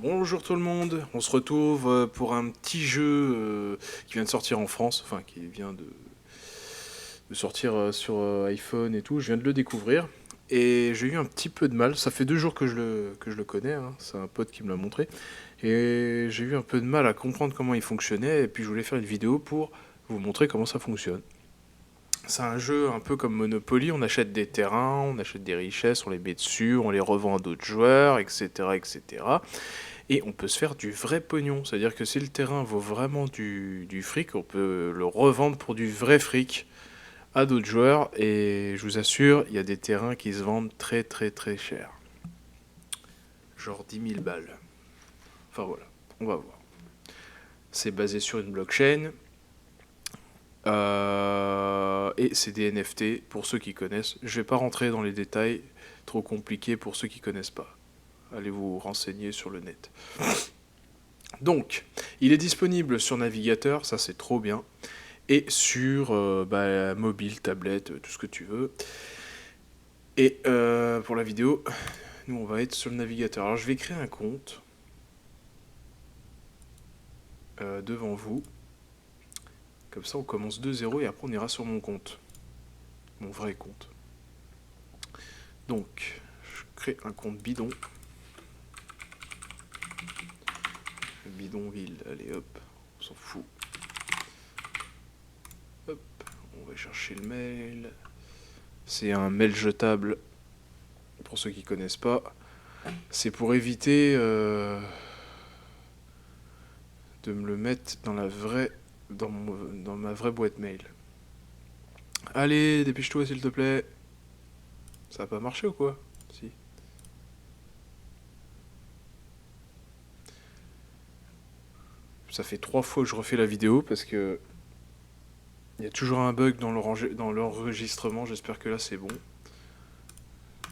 Bonjour tout le monde, on se retrouve pour un petit jeu qui vient de sortir en France, enfin qui vient de sortir sur iPhone et tout, je viens de le découvrir et j'ai eu un petit peu de mal, ça fait 2 jours que je le connais, hein, c'est un pote qui me l'a montré, et j'ai eu un peu de mal à comprendre comment il fonctionnait et puis je voulais faire une vidéo pour vous montrer comment ça fonctionne. C'est un jeu un peu comme Monopoly, on achète des terrains, on achète des richesses, on les met dessus, on les revend à d'autres joueurs, etc., etc. Et on peut se faire du vrai pognon. C'est-à-dire que si le terrain vaut vraiment du fric, on peut le revendre pour du vrai fric à d'autres joueurs. Et je vous assure, il y a des terrains qui se vendent très très très cher. Genre 10 000 balles. Enfin voilà, on va voir. C'est basé sur une blockchain. Et c'est des NFT pour ceux qui connaissent. Je vais pas rentrer dans les détails trop compliqués pour ceux qui connaissent pas. Allez vous renseigner sur le net. Donc, il est disponible sur navigateur, ça c'est trop bien, et sur mobile, tablette, tout ce que tu veux. Et pour la vidéo, nous on va être sur le navigateur. Alors je vais créer un compte devant vous. Comme ça on commence de zéro et après on ira sur mon compte. Mon vrai compte. Donc, je crée un compte bidon. Bidonville, allez hop, on s'en fout. Hop, on va chercher le mail. C'est un mail jetable, pour ceux qui connaissent pas. C'est pour éviter de me le mettre dans la vraie, dans ma vraie boîte mail. Allez, dépêche-toi s'il te plaît. Ça va pas marcher ou quoi? Si. Ça fait 3 fois que je refais la vidéo parce que il y a toujours un bug dans l'enregistrement. J'espère que là c'est bon.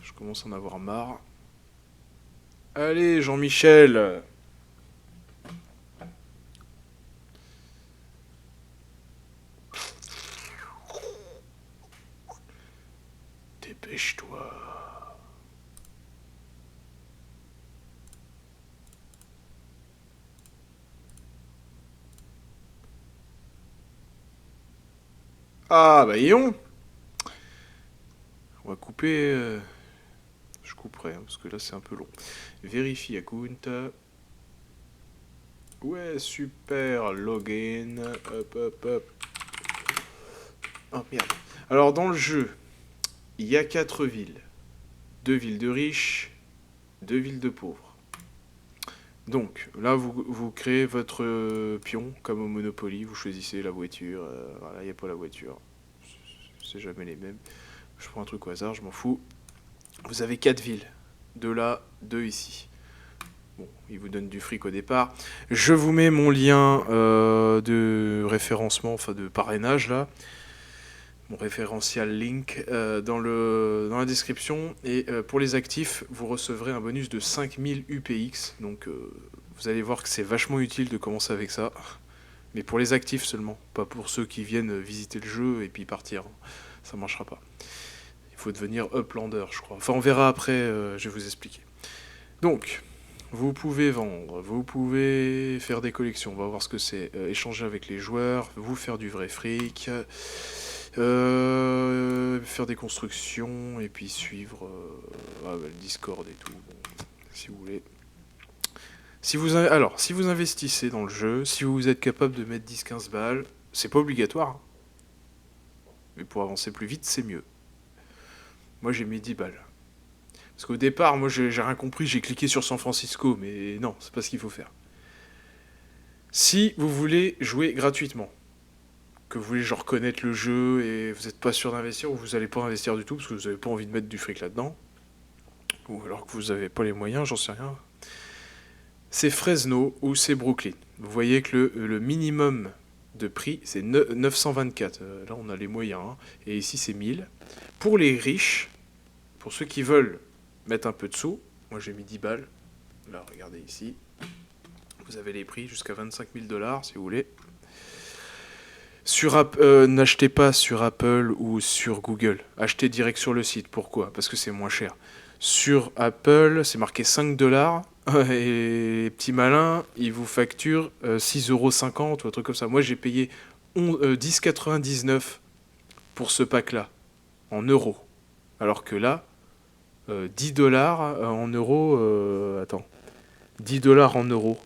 Je commence à en avoir marre. Allez, Jean-Michel. Dépêche-toi. Ah, bah Yon. On va couper. Je couperai, hein, parce que là c'est un peu long. Vérifie account. Ouais, super, login. Hop, hop, hop. Oh merde. Alors dans le jeu, il y a 4 villes. 2 villes de riches, 2 villes de pauvres. Donc là, vous créez votre pion, comme au Monopoly, vous choisissez la voiture. Voilà, il n'y a pas la voiture. C'est jamais les mêmes. Je prends un truc au hasard, je m'en fous. Vous avez 4 villes. 2 là, 2 ici. Bon, il vous donne du fric au départ. Je vous mets mon lien de référencement, enfin de parrainage là. Mon référentiel link dans la description. Et pour les actifs, vous recevrez un bonus de 5000 UPX. Donc vous allez voir que c'est vachement utile de commencer avec ça. Mais pour les actifs seulement, pas pour ceux qui viennent visiter le jeu et puis partir. Ça marchera pas. Il faut devenir Uplander, je crois. Enfin, on verra après, je vais vous expliquer. Donc, vous pouvez vendre, vous pouvez faire des collections, on va voir ce que c'est, échanger avec les joueurs, vous faire du vrai fric, faire des constructions et puis suivre le Discord et tout, bon, si vous voulez. Alors, si vous investissez dans le jeu, si vous êtes capable de mettre 10-15 balles, c'est pas obligatoire, hein, mais pour avancer plus vite, c'est mieux. Moi, j'ai mis 10 balles. Parce qu'au départ, moi, j'ai rien compris, j'ai cliqué sur San Francisco, mais non, c'est pas ce qu'il faut faire. Si vous voulez jouer gratuitement, que vous voulez genre connaître le jeu et vous n'êtes pas sûr d'investir ou vous n'allez pas investir du tout parce que vous n'avez pas envie de mettre du fric là-dedans, ou alors que vous n'avez pas les moyens, j'en sais rien, c'est Fresno ou c'est Brooklyn. Vous voyez que le minimum de prix c'est 924. Là on a les moyens, hein. Et ici c'est 1000. Pour les riches, pour ceux qui veulent mettre un peu de sous, moi j'ai mis 10 balles. Là regardez ici, vous avez les prix jusqu'à 25 000 dollars si vous voulez. N'achetez pas sur Apple ou sur Google. Achetez direct sur le site. Pourquoi? Parce que c'est moins cher. Sur Apple, c'est marqué 5 dollars. Et les petits malins, ils vous facturent 6,50 € ou un truc comme ça. Moi, j'ai payé 10,99 € pour ce pack-là, en euros. Alors que là, 10 $ en euros... attends. 10 $ en euros.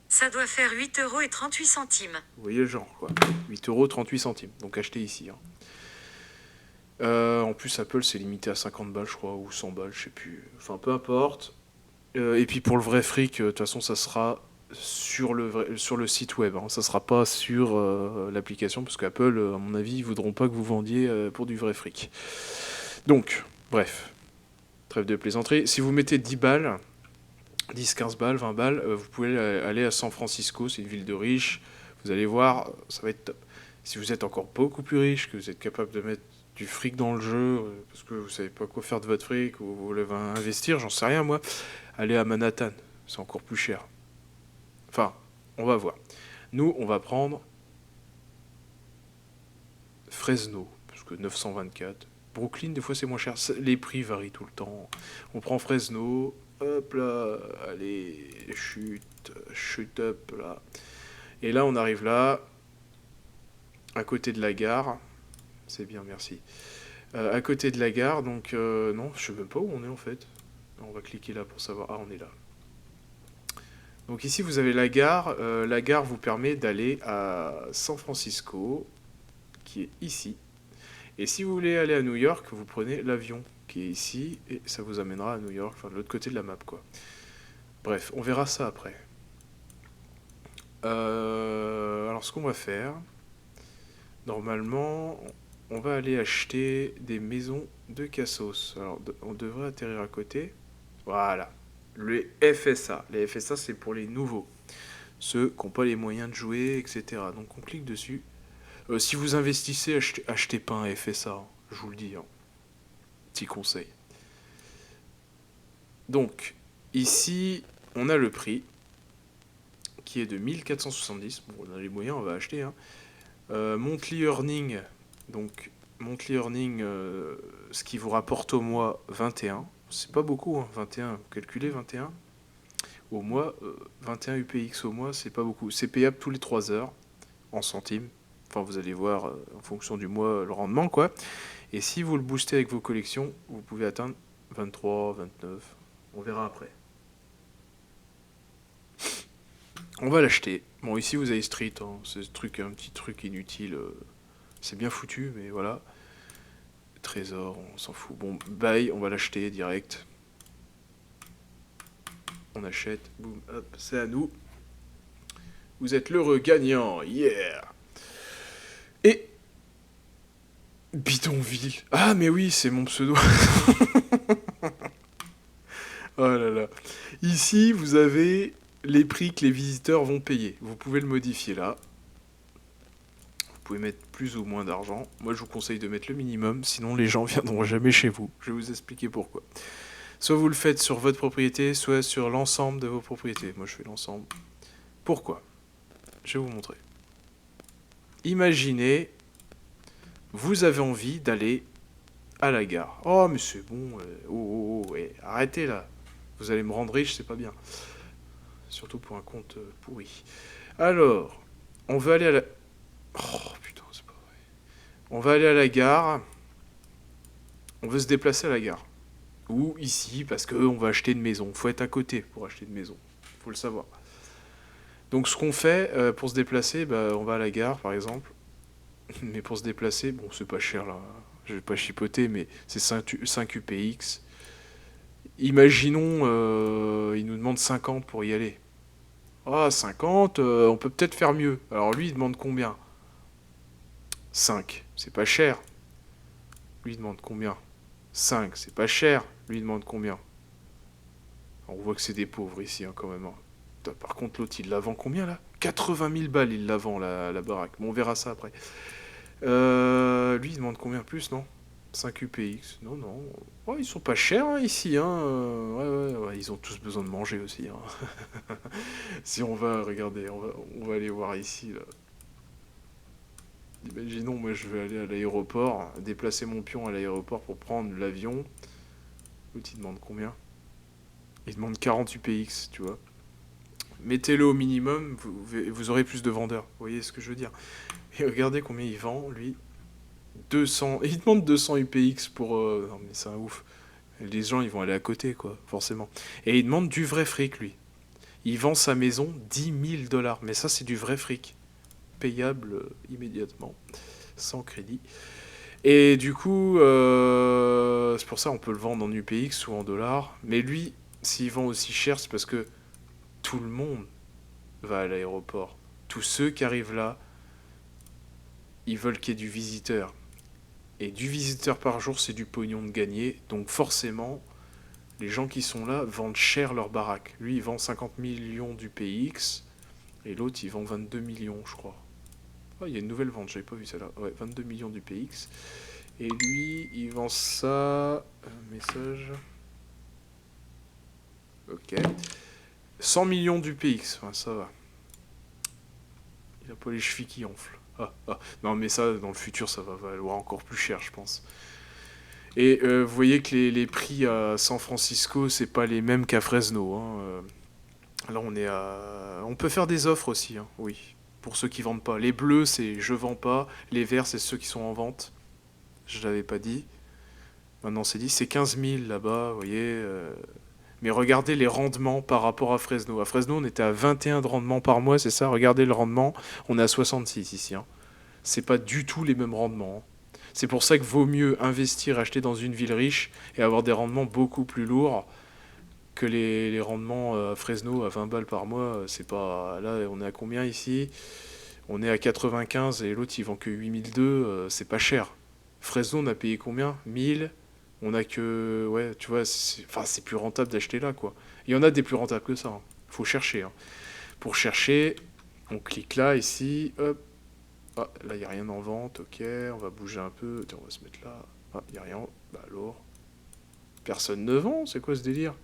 Ça doit faire 8,38 €. Vous voyez le genre, quoi. 8,38 €. Donc achetez ici. Hein. En plus, Apple, c'est limité à 50 balles, je crois, ou 100 balles, je sais plus. Enfin, peu importe. Et puis pour le vrai fric, de toute façon, ça sera sur le site web. Hein. Ça sera pas sur l'application, parce qu'Apple, à mon avis, ils voudront pas que vous vendiez pour du vrai fric. Donc, bref. Trêve de plaisanterie. Si vous mettez 10 balles, 10, 15 balles, 20 balles, vous pouvez aller à San Francisco, c'est une ville de riches. Vous allez voir, ça va être top. Si vous êtes encore beaucoup plus riche, que vous êtes capable de mettre du fric dans le jeu, parce que vous savez pas quoi faire de votre fric, ou vous voulez investir, j'en sais rien moi, allez à Manhattan, c'est encore plus cher. Enfin, on va voir. Nous, on va prendre Fresno, parce que 924. Brooklyn, des fois c'est moins cher. Les prix varient tout le temps. On prend Fresno, hop là, allez, chute up là. Et là, on arrive là, à côté de la gare. C'est bien, merci. À côté de la gare, donc non, je sais même pas où on est en fait. On va cliquer là pour savoir. Ah, on est là. Donc ici, vous avez la gare. La gare vous permet d'aller à San Francisco, qui est ici. Et si vous voulez aller à New York, vous prenez l'avion qui est ici, et ça vous amènera à New York, enfin de l'autre côté de la map, quoi. Bref, on verra ça après. Alors ce qu'on va faire, normalement, on va aller acheter des maisons de Cassos. Alors on devrait atterrir à côté. Voilà. Les FSA. Les FSA, c'est pour les nouveaux. Ceux qui n'ont pas les moyens de jouer, etc. Donc on clique dessus. Si vous investissez, achetez pas un FSA. Hein, je vous le dis. Hein. Petit conseil. Donc, ici, on a le prix qui est de 1470. Bon, on a les moyens, on va acheter. Hein. Monthly earning. Donc, monthly earning, ce qui vous rapporte au mois 21. C'est pas beaucoup, hein, 21. Calculez 21. Au mois, 21 UPX au mois, c'est pas beaucoup. C'est payable tous les 3 heures, en centimes. Enfin, vous allez voir en fonction du mois le rendement, quoi. Et si vous le boostez avec vos collections, vous pouvez atteindre 23, 29. On verra après. On va l'acheter. Bon, ici vous avez Street. Hein. C'est un petit truc inutile. C'est bien foutu, mais voilà. Trésor, on s'en fout. Bon, buy, on va l'acheter direct. On achète. Boum, hop, c'est à nous. Vous êtes l'heureux gagnant. Yeah! Et Bidonville. Ah, mais oui, c'est mon pseudo. Oh là là. Ici, vous avez les prix que les visiteurs vont payer. Vous pouvez le modifier là. Vous pouvez mettre plus ou moins d'argent. Moi, je vous conseille de mettre le minimum, sinon les gens viendront jamais chez vous. Je vais vous expliquer pourquoi. Soit vous le faites sur votre propriété, soit sur l'ensemble de vos propriétés. Moi, je fais l'ensemble. Pourquoi? Je vais vous montrer. Imaginez, vous avez envie d'aller à la gare. Oh, mais c'est bon. Ouais. Arrêtez là. Vous allez me rendre riche, c'est pas bien. Surtout pour un compte pourri. Alors, on veut aller à la... Oh putain, c'est pas vrai. On va aller à la gare. On veut se déplacer à la gare. Ou ici, parce qu'on va acheter une maison. Faut être à côté pour acheter une maison. Faut le savoir. Donc ce qu'on fait, pour se déplacer, on va à la gare par exemple. Mais pour se déplacer, bon c'est pas cher là. Je vais pas chipoter, mais c'est 5 UPX. Imaginons, il nous demande 50 pour y aller. Ah, 50, on peut peut-être faire mieux. Alors lui, il demande combien? 5, c'est pas cher. Lui, il demande combien? 5, c'est pas cher. Lui, il demande combien? On voit que c'est des pauvres ici, hein, quand même. Hein. Par contre, l'autre, il la vend combien, là? 80 000 balles, il la vend, la baraque. Bon, on verra ça après. Lui, il demande combien plus, non? 5 UPX. Non, non. Oh, ils sont pas chers, hein, ici. Hein. Ouais, ils ont tous besoin de manger aussi. Hein. Si on va, regarder, on va aller voir ici, là. Imaginons, moi, je vais aller à l'aéroport, déplacer mon pion à l'aéroport pour prendre l'avion. L'autre, il demande combien? Il demande 40 UPX, tu vois. Mettez-le au minimum, vous aurez plus de vendeurs. Vous voyez ce que je veux dire? Et regardez combien il vend, lui. 200. Et il demande 200 UPX pour... Non mais c'est un ouf. Les gens, ils vont aller à côté, quoi, forcément. Et il demande du vrai fric, lui. Il vend sa maison 10 000 $. Mais ça, c'est du vrai fric. Payable immédiatement, sans crédit. Et du coup, c'est pour ça on peut le vendre en UPX ou en dollars. Mais lui, s'il vend aussi cher, c'est parce que tout le monde va à l'aéroport. Tous ceux qui arrivent là, ils veulent qu'il y ait du visiteur. Et du visiteur par jour, c'est du pognon de gagner. Donc forcément, les gens qui sont là vendent cher leur baraque. Lui, il vend 50 millions d'UPX. Et l'autre, il vend 22 millions, je crois. Oh, il y a une nouvelle vente, j'avais pas vu celle-là. Ouais, 22 millions d'UPX. Et lui, il vend ça... message... Ok. 100 millions d'UPX, ouais, ça va. Il a pas les chevilles qui enflent. Ah, ah. Non, mais ça, dans le futur, ça va valoir encore plus cher, je pense. Et vous voyez que les prix à San Francisco, c'est pas les mêmes qu'à Fresno. Hein. Là, on est à... On peut faire des offres aussi, hein, oui. Pour ceux qui vendent pas. Les bleus, c'est je vends pas. Les verts, c'est ceux qui sont en vente. Je l'avais pas dit. Maintenant, c'est dit. C'est 15 000 là-bas, vous voyez. Mais regardez les rendements par rapport à Fresno. À Fresno, on était à 21 de rendement par mois, c'est ça? Regardez le rendement. On est à 66 ici. Hein. C'est pas du tout les mêmes rendements. Hein. C'est pour ça que vaut mieux investir, acheter dans une ville riche et avoir des rendements beaucoup plus lourds que les rendements à Fresno à 20 balles par mois. C'est pas... Là, on est à combien ici? On est à 95 et l'autre, il vend que 8002. C'est pas cher. Fresno, on a payé combien? 1000. On a que... Ouais, tu vois, c'est plus rentable d'acheter là, quoi. Il y en a des plus rentables que ça. Hein. Faut chercher. Hein. Pour chercher, on clique là, ici. Hop. Ah, là, il n'y a rien en vente. Ok, on va bouger un peu. Tiens, on va se mettre là. Ah, il n'y a rien. Bah alors... Personne ne vend? C'est quoi ce délire?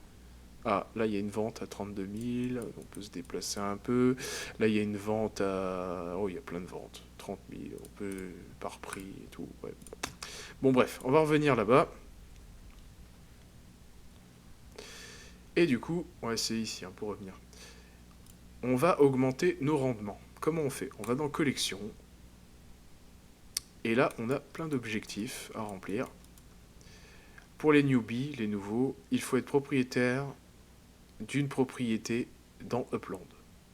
Ah, là, il y a une vente à 32 000. On peut se déplacer un peu. Là, il y a une vente à... Oh, il y a plein de ventes. 30 000. On peut... Par prix et tout. Ouais. Bon, bref. On va revenir là-bas. Et du coup, ouais, c'est ici, hein, pour revenir. On va augmenter nos rendements. Comment on fait? On va dans collection. Et là, on a plein d'objectifs à remplir. Pour les newbies, les nouveaux, il faut être propriétaire d'une propriété dans Upland.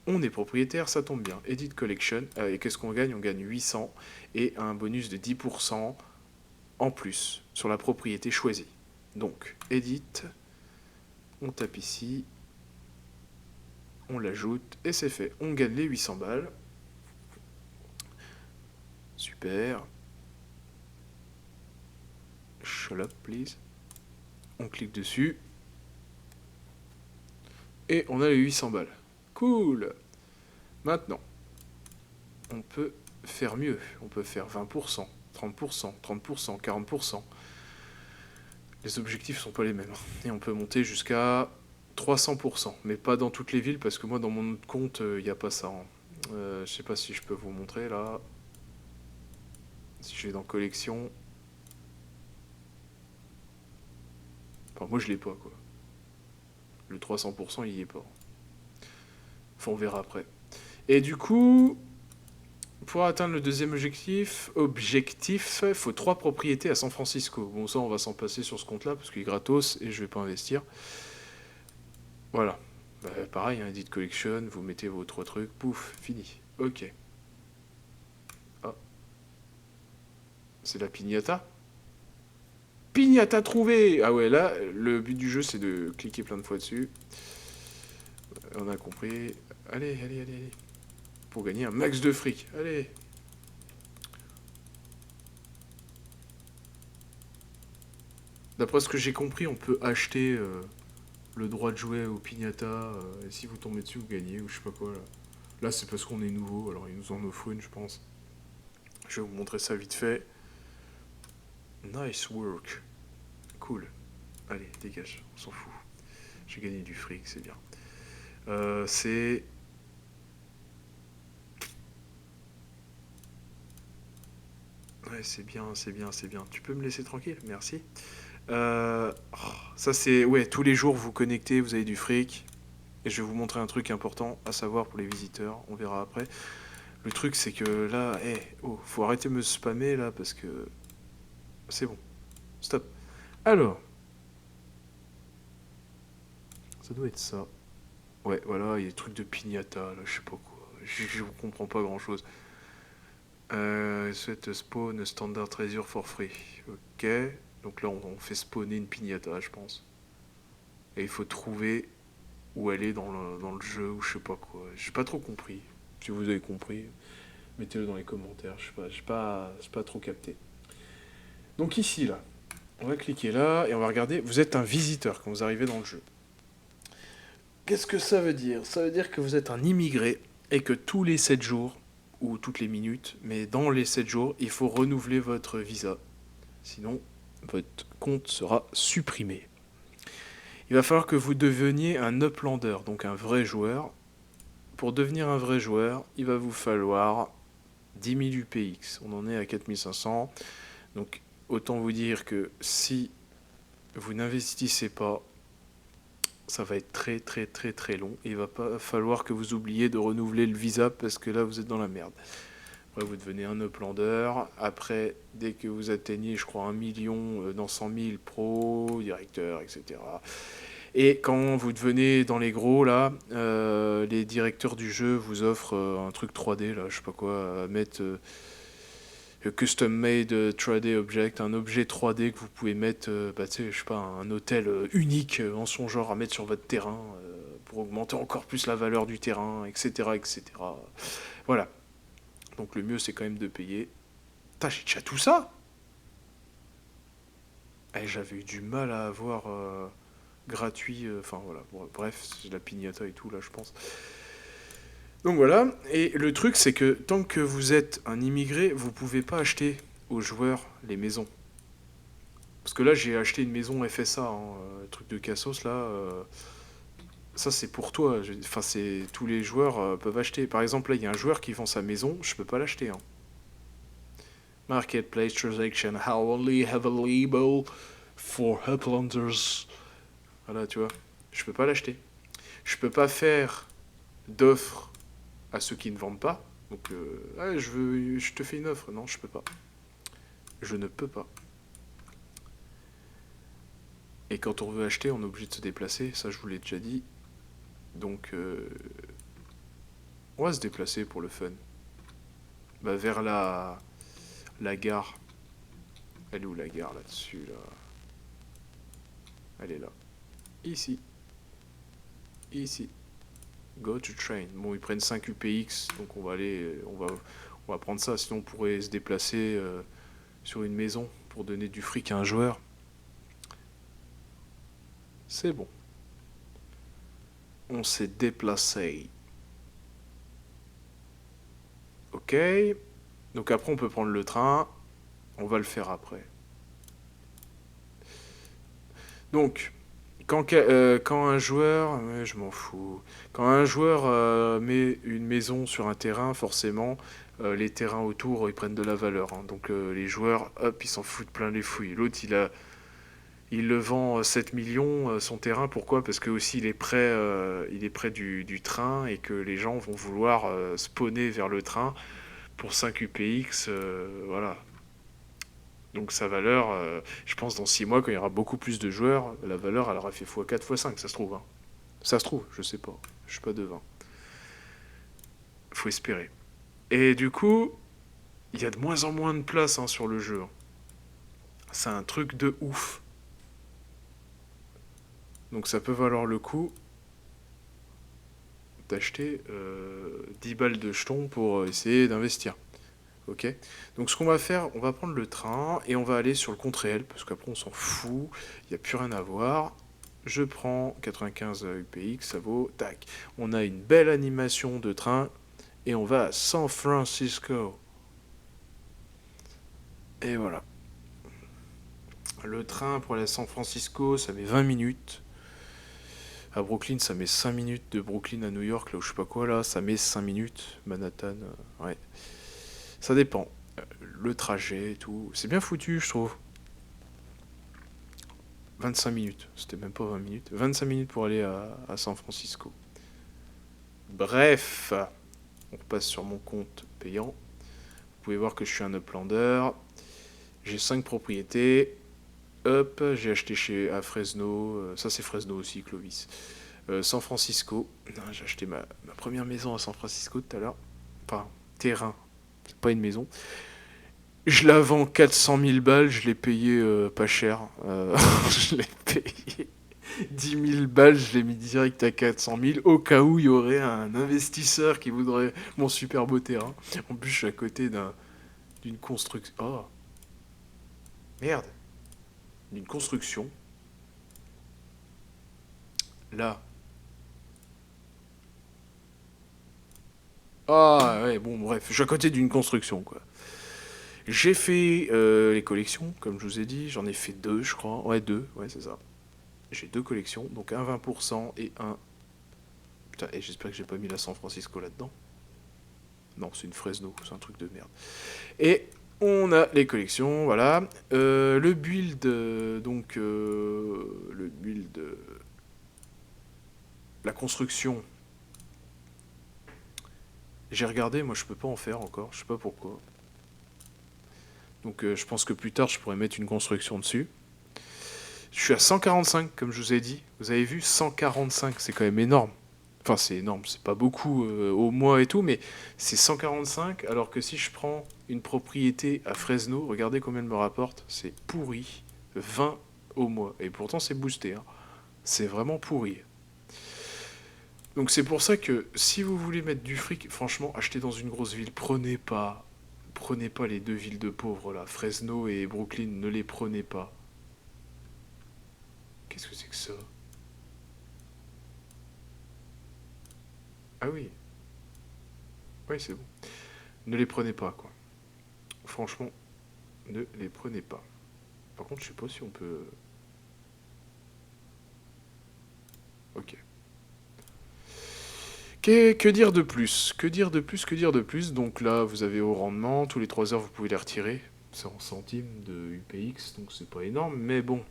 On est propriétaire, ça tombe bien. Edit Collection. Et qu'est-ce qu'on gagne? On gagne 800 et un bonus de 10% en plus sur la propriété choisie. Donc, Edit. On tape ici. On l'ajoute et c'est fait. On gagne les 800 balles. Super. Shut up, please. On clique dessus. Et on a les 800 balles. Cool. Maintenant, on peut faire mieux. On peut faire 20%, 30%, 30%, 40%. Les objectifs sont pas les mêmes. Et on peut monter jusqu'à 300%. Mais pas dans toutes les villes, parce que moi, dans mon autre compte, il n'y a pas ça. Hein. Je sais pas si je peux vous montrer, là. Si je vais dans collection... Enfin, moi, je l'ai pas, quoi. Le 300%, il y est pas. Enfin, on verra après. Et du coup, pour atteindre le deuxième objectif, il faut 3 propriétés à San Francisco. Bon, ça, on va s'en passer sur ce compte-là, parce qu'il est gratos, et je vais pas investir. Voilà. Bah, pareil, hein, Edit Collection, vous mettez vos 3 trucs, pouf, fini. Ok. Ah. C'est la pignata. Pignata trouvée. Ah ouais, là, le but du jeu, c'est de cliquer plein de fois dessus. On a compris. Allez, allez, allez, allez. Pour gagner un max de fric. Allez. D'après ce que j'ai compris, on peut acheter le droit de jouer au pignata. Et si vous tombez dessus, vous gagnez, ou je sais pas quoi. Là, c'est parce qu'on est nouveau, alors il nous en offre une, je pense. Je vais vous montrer ça vite fait. Nice work. Cool. Allez, dégage, on s'en fout. J'ai gagné du fric, c'est bien. C'est... Ouais, c'est bien, c'est bien, c'est bien. Tu peux me laisser tranquille? Merci. Ça c'est... Ouais, tous les jours vous vous connectez, vous avez du fric. Et je vais vous montrer un truc important à savoir pour les visiteurs, on verra après. Le truc c'est que là, oh, faut arrêter de me spammer là parce que... C'est bon, stop. Alors, ça doit être ça. Ouais, voilà, il y a des trucs de pignata, là, je sais pas quoi. Je comprends pas grand chose. Set spawn standard treasure for free. Ok. Donc là, on fait spawner une pignata, je pense. Et il faut trouver où elle est dans le jeu ou je sais pas quoi. J'ai pas trop compris. Si vous avez compris, mettez-le dans les commentaires. Je sais pas, j'ai pas trop capté. Donc ici, là, on va cliquer là et on va regarder. Vous êtes un visiteur quand vous arrivez dans le jeu. Qu'est-ce que ça veut dire? Ça veut dire que vous êtes un immigré et que tous les 7 jours, ou toutes les minutes, mais dans les 7 jours, il faut renouveler votre visa. Sinon, votre compte sera supprimé. Il va falloir que vous deveniez un uplander, donc un vrai joueur. Pour devenir un vrai joueur, il va vous falloir 10 000 UPX. On en est à 4500. Donc autant vous dire que si vous n'investissez pas, ça va être très très très très long. Et il va pas falloir que vous oubliez de renouveler le visa parce que là vous êtes dans la merde. Après vous devenez un uplander. Après dès que vous atteignez je crois 1 million dans 100 000 pro, directeur, etc. Et quand vous devenez dans les gros là, les directeurs du jeu vous offrent un truc 3D là, je sais pas quoi, à mettre custom made 3D object, un objet 3D que vous pouvez mettre, bah, tu sais, je sais pas, un hôtel unique en son genre à mettre sur votre terrain pour augmenter encore plus la valeur du terrain, etc., etc. Voilà. Donc le mieux c'est quand même de payer. Putain, j'ai déjà tout ça. J'avais eu du mal à avoir gratuit, enfin voilà, bon, bref, c'est la pignata et tout là je pense. Donc voilà, et le truc c'est que tant que vous êtes un immigré, vous pouvez pas acheter aux joueurs les maisons. Parce que là j'ai acheté une maison FSA, hein, truc de Cassos là, ça c'est pour toi, enfin c'est tous les joueurs peuvent acheter. Par exemple là il y a un joueur qui vend sa maison, je peux pas l'acheter. Hein. Marketplace transaction only available for Uplanders. Voilà tu vois, je peux pas l'acheter. Je peux pas faire d'offres à ceux qui ne vendent pas. Donc, je te fais une offre. Non, je peux pas. Je ne peux pas. Et quand on veut acheter, on est obligé de se déplacer. Ça, je vous l'ai déjà dit. Donc, on va se déplacer pour le fun. Bah, vers la gare. Elle est où la gare là-dessus là? Elle est là. Ici. Ici. Go to train. Bon, ils prennent 5 UPX, donc on va aller, on va prendre ça. Sinon, on pourrait se déplacer sur une maison pour donner du fric à un joueur. C'est bon. On s'est déplacé. Ok. Donc après, on peut prendre le train. On va le faire après. Donc, quand un joueur... Ouais, je m'en fous. Quand un joueur met une maison sur un terrain, forcément, les terrains autour, ils prennent de la valeur. Hein. Donc les joueurs, hop, ils s'en foutent plein les fouilles. L'autre, il le vend 7 millions son terrain. Pourquoi? Parce que aussi il est près du train et que les gens vont vouloir spawner vers le train pour 5 UPX. Voilà. Donc sa valeur, je pense dans 6 mois, quand il y aura beaucoup plus de joueurs, la valeur elle aura fait x4, x5, ça se trouve. Hein. Ça se trouve, je sais pas. Je suis pas devin. Faut espérer. Et du coup, il y a de moins en moins de place hein, sur le jeu. Hein. C'est un truc de ouf. Donc ça peut valoir le coup d'acheter 10 balles de jetons pour essayer d'investir. Ok. Donc ce qu'on va faire, on va prendre le train et on va aller sur le compte réel parce qu'après on s'en fout, il n'y a plus rien à voir. Je prends 95 UPX, ça vaut, tac. On a une belle animation de train et on va à San Francisco. Et voilà. Le train pour aller à San Francisco, ça met 20 minutes. À Brooklyn, ça met 5 minutes. De Brooklyn à New York, là où je sais pas quoi, là, ça met 5 minutes. Manhattan, ouais. Ça dépend. Le trajet et tout. C'est bien foutu, je trouve. 25 minutes, c'était même pas 20 minutes. 25 minutes pour aller à San Francisco. Bref, on repasse sur mon compte payant. Vous pouvez voir que je suis un uplander. J'ai 5 propriétés. Hop, j'ai acheté à Fresno. Ça c'est Fresno aussi, Clovis. San Francisco. J'ai acheté ma première maison à San Francisco tout à l'heure. Enfin, terrain. C'est pas une maison. Je la vends 400 000 balles. Je l'ai payé pas cher. Je l'ai payé 10 000 balles. Je l'ai mis direct à 400 000. Au cas où il y aurait un investisseur qui voudrait mon super beau terrain. En plus, je suis à côté d'une construction. Oh, merde. D'une construction. Là. Ah ouais, bon, bref, je suis à côté d'une construction, quoi. J'ai fait les collections, comme je vous ai dit. J'en ai fait deux, je crois. Ouais, deux, ouais, c'est ça. J'ai deux collections, donc un 20% et un... Putain, et j'espère que j'ai pas mis la San Francisco là-dedans. Non, c'est une Fresno, c'est un truc de merde. Et on a les collections, voilà. Le build, le build... La construction. J'ai regardé, moi je peux pas en faire encore, je sais pas pourquoi. Donc je pense que plus tard je pourrais mettre une construction dessus. Je suis à 145 comme je vous ai dit. Vous avez vu 145, c'est quand même énorme. Enfin c'est énorme, c'est pas beaucoup au mois et tout, mais c'est 145 alors que si je prends une propriété à Fresno, regardez combien elle me rapporte, c'est pourri, 20 au mois. Et pourtant c'est boosté, hein. C'est vraiment pourri. Donc c'est pour ça que si vous voulez mettre du fric, franchement, achetez dans une grosse ville, prenez pas les deux villes de pauvres là, Fresno et Brooklyn, ne les prenez pas. Qu'est-ce que c'est que ça? Ah oui, oui c'est bon. Ne les prenez pas quoi. Franchement, ne les prenez pas. Par contre, je sais pas si on peut. Ok. Que dire de plus? Que dire de plus? Que dire de plus? Donc là, vous avez au rendement, tous les 3 heures, vous pouvez les retirer. C'est en centimes de UPX, donc c'est pas énorme, mais bon.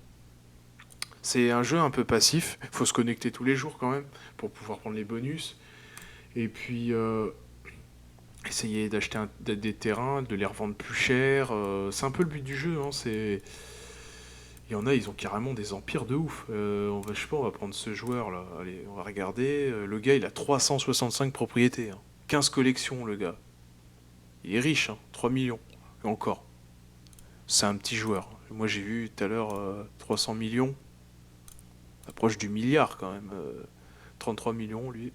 C'est un jeu un peu passif, il faut se connecter tous les jours quand même, pour pouvoir prendre les bonus. Et puis, essayer d'acheter des terrains, de les revendre plus cher. C'est un peu le but du jeu, hein, c'est... Il y en a, ils ont carrément des empires de ouf. Je sais pas, on va prendre ce joueur là. Allez, on va regarder. Le gars, il a 365 propriétés, hein. 15 collections, le gars. Il est riche, hein. 3 millions. Et encore. C'est un petit joueur. Moi, j'ai vu tout à l'heure 300 millions. Approche du milliard quand même. 33 millions, lui.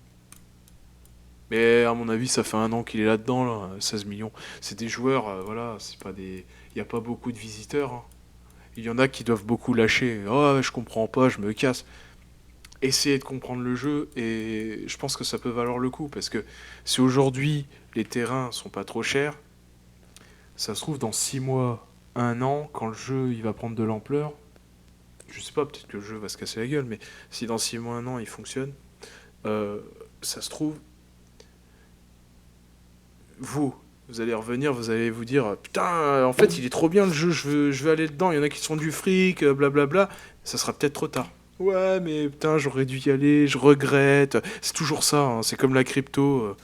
Mais à mon avis, ça fait un an qu'il est là-dedans, là. 16 millions. C'est des joueurs, voilà, c'est pas des. Il n'y a pas beaucoup de visiteurs, hein. Il y en a qui doivent beaucoup lâcher. Oh, je comprends pas, je me casse. Essayez de comprendre le jeu et je pense que ça peut valoir le coup parce que si aujourd'hui les terrains sont pas trop chers, ça se trouve dans 6 mois, un an, quand le jeu il va prendre de l'ampleur, je sais pas, peut-être que le jeu va se casser la gueule, mais si dans 6 mois, un an il fonctionne, euh, ça se trouve, vous allez revenir, vous allez vous dire putain, en fait il est trop bien le jeu, je veux aller dedans, il y en a qui sont du fric, blablabla, ça sera peut-être trop tard. Ouais, mais putain, j'aurais dû y aller, je regrette. C'est toujours ça, hein, c'est comme la crypto.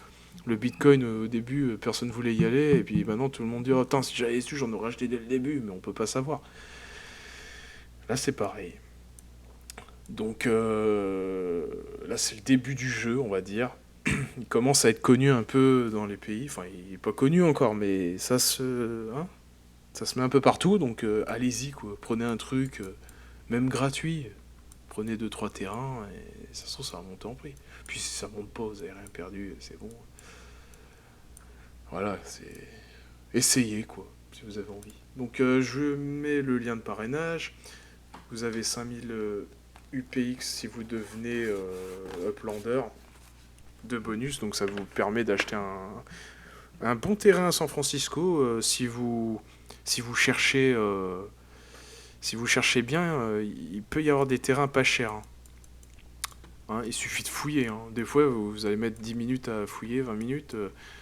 Le bitcoin, au début, personne voulait y aller, et puis maintenant tout le monde dit oh, putain, si j'avais su, j'en aurais acheté dès le début, mais on peut pas savoir. Là, c'est pareil. Donc là, c'est le début du jeu, on va dire. Il commence à être connu un peu dans les pays. Enfin, il est pas connu encore, mais hein, ça se met un peu partout. Donc allez-y, quoi. Prenez un truc, même gratuit. Prenez deux trois terrains et ça se trouve, ça va monter en prix. Puis si ça monte pas, vous avez rien perdu, c'est bon. Voilà, c'est... Essayez, quoi, si vous avez envie. Donc je mets le lien de parrainage. Vous avez 5000 UPX si vous devenez Uplander de bonus, donc ça vous permet d'acheter un bon terrain à San Francisco si vous cherchez bien, il peut y avoir des terrains pas chers, hein. hein, il suffit de fouiller, hein. Des fois, vous allez mettre 10 minutes à fouiller, 20 minutes.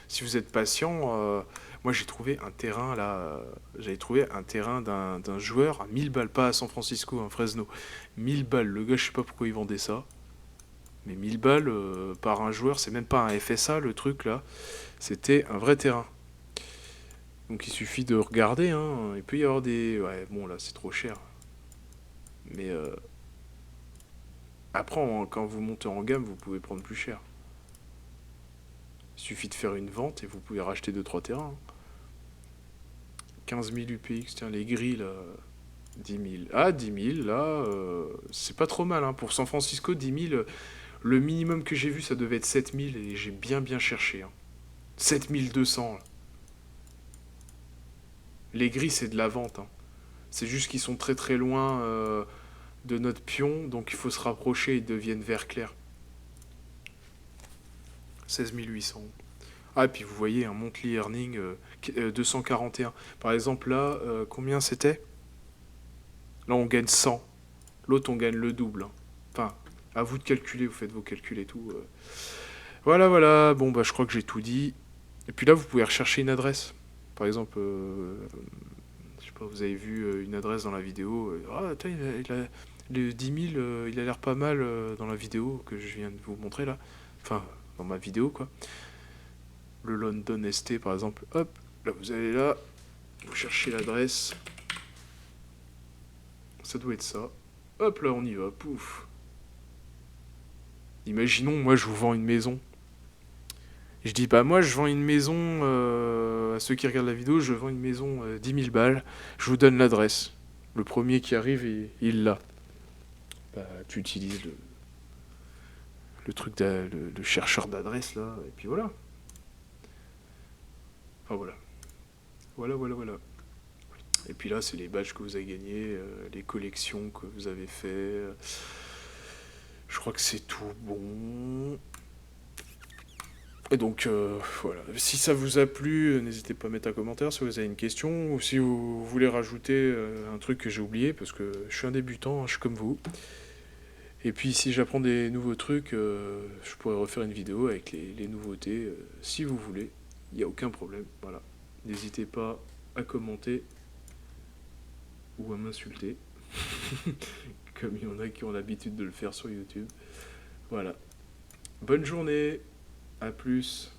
Si vous êtes patient, moi j'ai trouvé un terrain là. J'avais trouvé un terrain d'un joueur à 1000 balles, pas à San Francisco, un Fresno. 1000 balles. Le gars, je sais pas pourquoi il vendait ça. Mais 1000 balles par un joueur, c'est même pas un FSA le truc là. C'était un vrai terrain. Donc il suffit de regarder, hein. Il peut y avoir des. Ouais, bon là, c'est trop cher. Mais après, quand vous montez en gamme, vous pouvez prendre plus cher. Il suffit de faire une vente et vous pouvez racheter deux trois terrains. 15 000 UPX, tiens, les grilles, là, 10 000. Ah, 10 000, là, c'est pas trop mal, hein. Pour San Francisco, 10 000, le minimum que j'ai vu, ça devait être 7 000 et j'ai bien bien cherché, hein. 7 200, là. Les grilles, c'est de la vente, hein. C'est juste qu'ils sont très très loin de notre pion, donc il faut se rapprocher et ils deviennent vert clair. 16 800. Ah, et puis vous voyez un monthly earning 241. Par exemple, là, combien c'était? Là, on gagne 100. L'autre, on gagne le double, hein. Enfin, à vous de calculer, vous faites vos calculs et tout. Voilà, voilà. Bon, bah, je crois que j'ai tout dit. Et puis là, vous pouvez rechercher une adresse. Par exemple, je sais pas, vous avez vu une adresse dans la vidéo. Ah, attends, le 10 000, il a l'air pas mal dans la vidéo que je viens de vous montrer là. Enfin, dans ma vidéo, quoi. Le London ST, par exemple. Hop, là, vous allez là. Vous cherchez l'adresse. Ça doit être ça. Hop, là, on y va. Pouf. Imaginons, moi, je vous vends une maison. Je dis, bah moi je vends une maison, à ceux qui regardent la vidéo, je vends une maison 10 000 balles, je vous donne l'adresse. Le premier qui arrive, il l'a. Bah tu utilises le truc, le chercheur d'adresse là, et puis voilà. Enfin voilà. Voilà, voilà, voilà. Et puis là, c'est les badges que vous avez gagnés, les collections que vous avez fait. Je crois que c'est tout bon. Et donc voilà, si ça vous a plu, n'hésitez pas à mettre un commentaire si vous avez une question ou si vous voulez rajouter un truc que j'ai oublié parce que je suis un débutant, hein, je suis comme vous. Et puis si j'apprends des nouveaux trucs, je pourrais refaire une vidéo avec les nouveautés si vous voulez. Il n'y a aucun problème, voilà. N'hésitez pas à commenter ou à m'insulter, comme il y en a qui ont l'habitude de le faire sur YouTube. Voilà. Bonne journée, à plus.